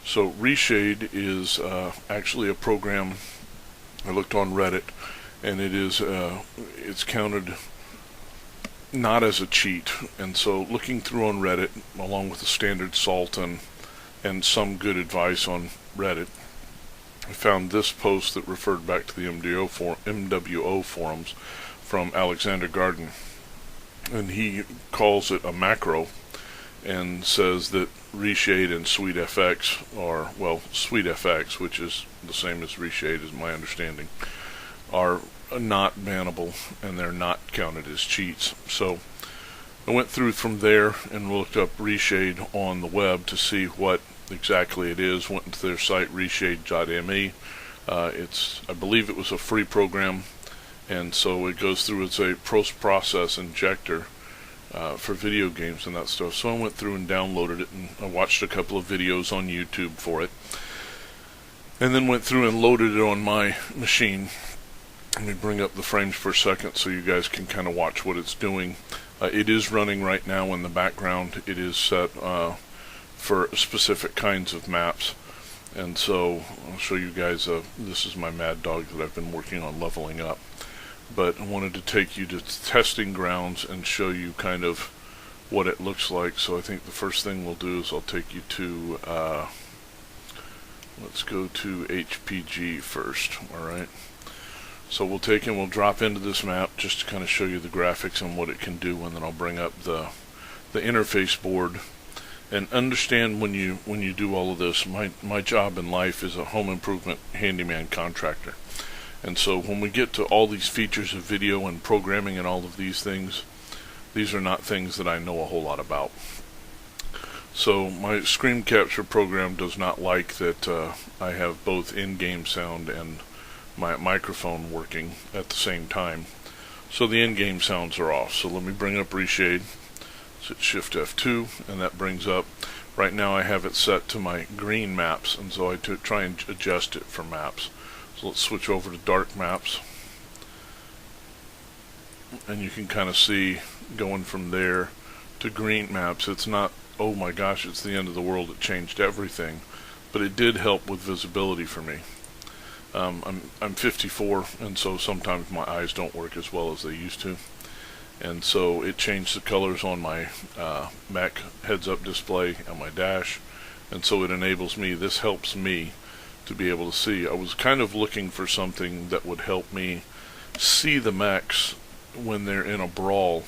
So ReShade is actually a program. I looked on Reddit, and it's counted not as a cheat. And so looking through on Reddit, along with the standard salt and some good advice on Reddit, I found this post that referred back to the MWO forums from Alexander Garden, and he calls it a macro and says that ReShade and SweetFX are, well, SweetFX, which is the same as ReShade is my understanding, are not bannable and they're not counted as cheats. So I went through from there and looked up ReShade on the web to see what exactly it is. Went into their site, reshade.me. I believe it was a free program, and so it goes through as a post-process injector for video games and that stuff. So I went through and downloaded it, and I watched a couple of videos on YouTube for it, and then went through and loaded it on my machine. Let me bring up the frames per second so you guys can kind of watch what it's doing. It is running right now in the background. It is set for specific kinds of maps, and so I'll show you guys. This is my Mad Dog that I've been working on leveling up, but I wanted to take you to testing grounds and show you kind of what it looks like. So I think the first thing we'll do is I'll take you to let's go to HPG first. Alright, so we'll take and we'll drop into this map just to kind of show you the graphics and what it can do, and then I'll bring up the interface board. And understand, when you do all of this, my job in life is a home improvement handyman contractor. And so when we get to all these features of video and programming and all of these things, these are not things that I know a whole lot about. So my screen capture program does not like that I have both in-game sound and my microphone working at the same time. So the in-game sounds are off. So let me bring up ReShade. Hit Shift F2, and that brings up, right now I have it set to my green maps, and so I try and adjust it for maps. So let's switch over to dark maps, and you can kind of see going from there to green maps. It's not, oh my gosh, it's the end of the world, it changed everything, but it did help with visibility for me. I'm 54, and so sometimes my eyes don't work as well as they used to. And so it changed the colors on my Mech heads-up display and my dash, and so it enables me, this helps me to be able to see. I was kind of looking for something that would help me see the mechs when they're in a brawl.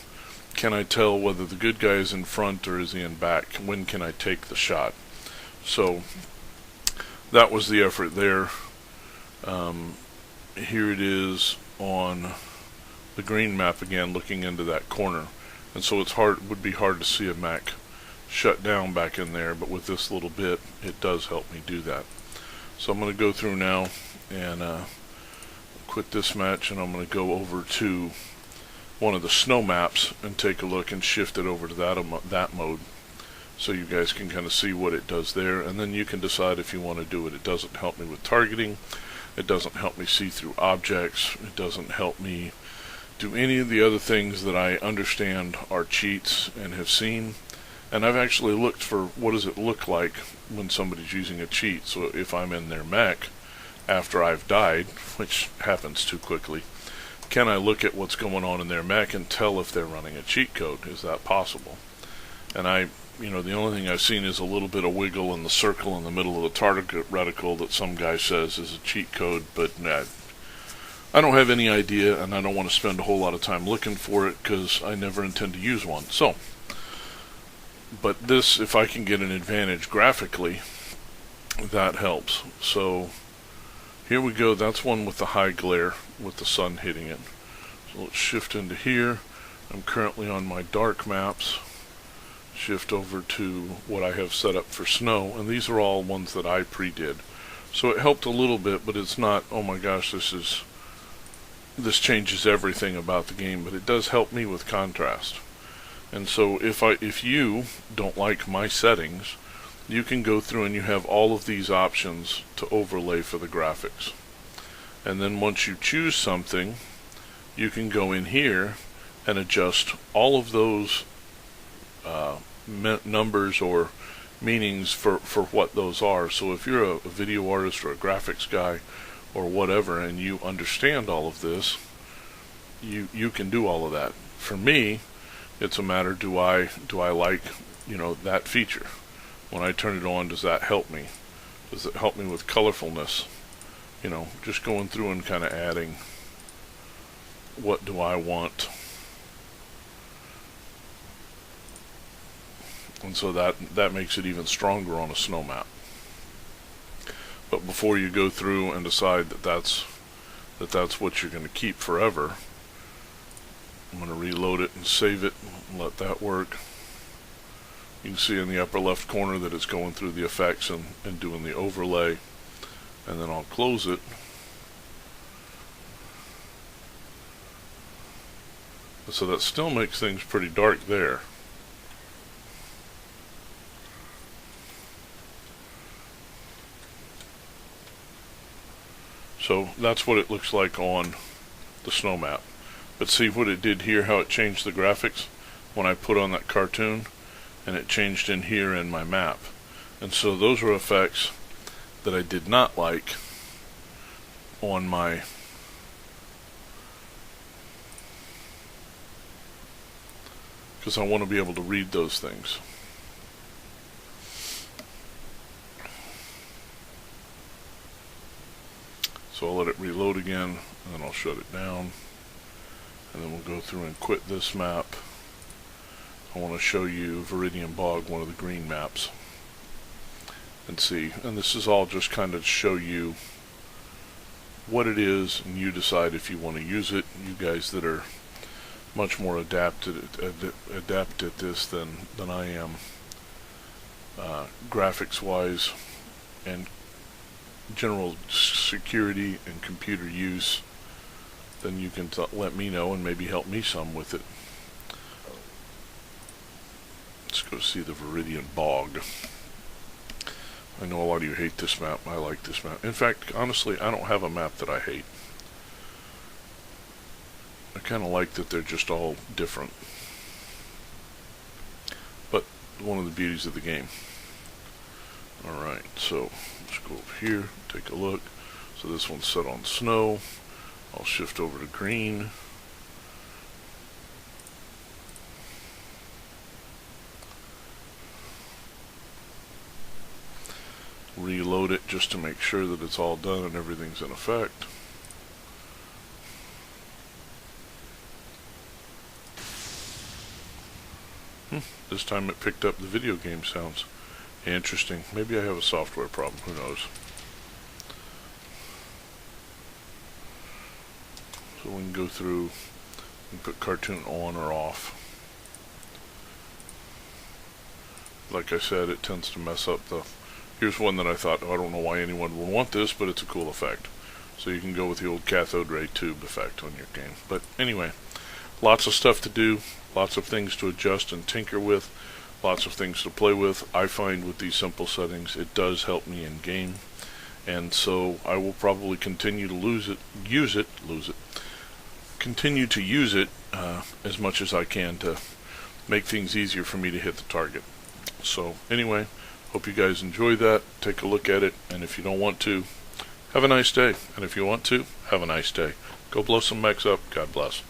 Can I tell whether the good guy is in front or is he in back? When can I take the shot? So that was the effort there. Here it is on the green map again, looking into that corner, and so would be hard to see a mech shut down back in there, but with this little bit it does help me do that. So I'm going to go through now and quit this match, and I'm going to go over to one of the snow maps and take a look and shift it over to that mode, so you guys can kind of see what it does there, and then you can decide if you want to do it. It doesn't help me with targeting, it doesn't help me see through objects, it doesn't help me do any of the other things that I understand are cheats and have seen. And I've actually looked for what does it look like when somebody's using a cheat. So if I'm in their mech after I've died, which happens too quickly, can I look at what's going on in their mech and tell if they're running a cheat code? Is that possible? And the only thing I've seen is a little bit of wiggle in the circle in the middle of the target reticle that some guy says is a cheat code, but I don't have any idea, and I don't want to spend a whole lot of time looking for it because I never intend to use one. So, but this, if I can get an advantage graphically, that helps. So here we go. That's one with the high glare with the sun hitting it. So let's shift into here. I'm currently on my dark maps. Shift over to what I have set up for snow, and these are all ones that I pre-did. So it helped a little bit, but it's not, oh my gosh, this changes everything about the game, but it does help me with contrast. And so if you don't like my settings, you can go through and you have all of these options to overlay for the graphics. And then once you choose something, you can go in here and adjust all of those numbers or meanings for what those are. So if you're a video artist or a graphics guy or whatever, and you understand all of this, you can do all of that. For me, it's a matter, do I like, that feature? When I turn it on, does that help me? Does it help me with colorfulness? Just going through and kind of adding, what do I want? And so that makes it even stronger on a snow map. But before you go through and decide that that's what you're going to keep forever, I'm going to reload it and save it and let that work. You can see in the upper left corner that it's going through the effects and doing the overlay. And then I'll close it. So that still makes things pretty dark there. So that's what it looks like on the snow map. But see what it did here, how it changed the graphics when I put on that cartoon, and it changed in here in my map. And so those are effects that I did not like on my because I want to be able to read those things. So I'll let it reload again, and then I'll shut it down, and then we'll go through and quit this map. I want to show you Viridian Bog, one of the green maps, and see. And this is all just kind of to show you what it is, and you decide if you want to use it. You guys that are much more adept at this than I am, graphics wise and general security and computer use, then you can let me know and maybe help me some with it. Let's go see the Viridian Bog. I know a lot of you hate this map. I like this map. In fact, honestly, I don't have a map that I hate. I kind of like that they're just all different. But one of the beauties of the game. Alright, so let's go over here, take a look. So this one's set on snow. I'll shift over to green. Reload it just to make sure that it's all done and everything's in effect. This time it picked up the video game sounds. Interesting. Maybe I have a software problem. Who knows? So we can go through and put cartoon on or off. Like I said, it tends to mess up the... Here's one that I thought, I don't know why anyone would want this, but it's a cool effect. So you can go with the old cathode ray tube effect on your game. But anyway, lots of stuff to do, lots of things to adjust and tinker with, lots of things to play with. I find with these simple settings, it does help me in game. And so I will probably continue to continue to use it as much as I can to make things easier for me to hit the target. So anyway, hope you guys enjoy that. Take a look at it, and if you don't want to, have a nice day. And if you want to, have a nice day. Go blow some mechs up. God bless.